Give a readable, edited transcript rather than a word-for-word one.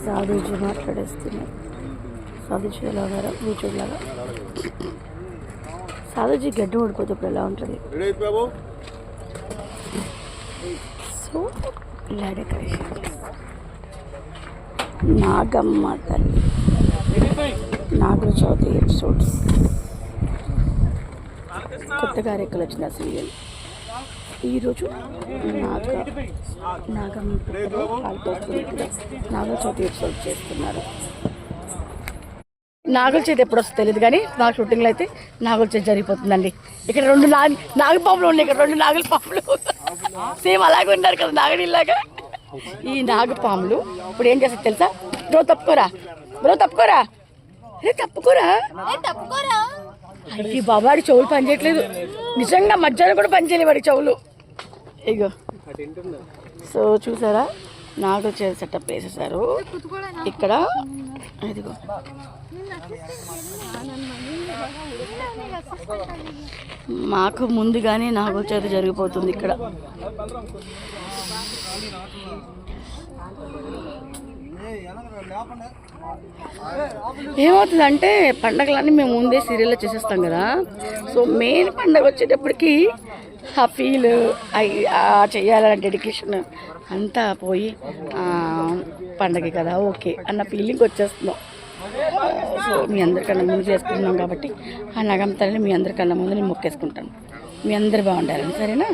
సాధుజీ మాట్లాడేస్తున్నారు. సాధుజీ ఎలా ఉన్నారో కూర్చోలాగా. సాధుజీ గడ్డ ఓడిపోతే ఇప్పుడు ఎలా ఉంటుంది? సో ఇలా డెకరేషన్ నాగమ్మ తల్లి నాగుల చవితి ఎపిసోడ్స్ కొత్తగా రెక్కలు వచ్చిన సీరియల్ ఈరోజు నాగమ్మ నాగుల చవితి ఎపిసోడ్ చేస్తున్నారు. నాగుల చేతి ఎప్పుడు వస్తుంది తెలియదు కానీ మా షూటింగ్లో అయితే నాగుల చేతి జరిగిపోతుందండి. ఇక్కడ రెండు నాగపాములు ఉన్నాయి. ఇక్కడ రెండు నాగుల పాములు సేమ్ అలాగే ఉన్నారు కదా నాగడిలాగా. ఈ నాగపాములు ఇప్పుడు ఏం చేస్తారు తెలుసా? బ్రో తప్పుకోరా, బ్రో తప్పుకోరా, అరే తప్పుకోరా. అయ్యి బాబాడి చెవులు పనిచేయట్లేదు. నిజంగా మధ్యాహ్నం కూడా పనిచేయలేదు వాడి చెవులు. ఇగో సో చూసారా నాగుల చేతి సెటప్ వేసేసారు ఇక్కడ. ఇదిగో మాకు ముందుగానే నాగుల చేతి జరిగిపోతుంది ఇక్కడ. ఏమవుతుందంటే పండగలన్నీ మేము ముందే సీరియల్లో చేసేస్తాం కదా. సో మెయిన్ పండగ వచ్చేటప్పటికి ఆ ఫీల్ చెయ్యాలన్న డెడికేషన్ అంతా పోయి పండగ కదా ఓకే అన్న ఫీలింగ్ వచ్చేస్తున్నాం. సో మీ అందరికన్నా ముందు చేసుకుంటున్నాం కాబట్టి ఆ నగం తల్లిని మీ అందరికన్నా ముందు నేను మొక్కేసుకుంటాను. మీ అందరు బాగుండాలని, సరేనా?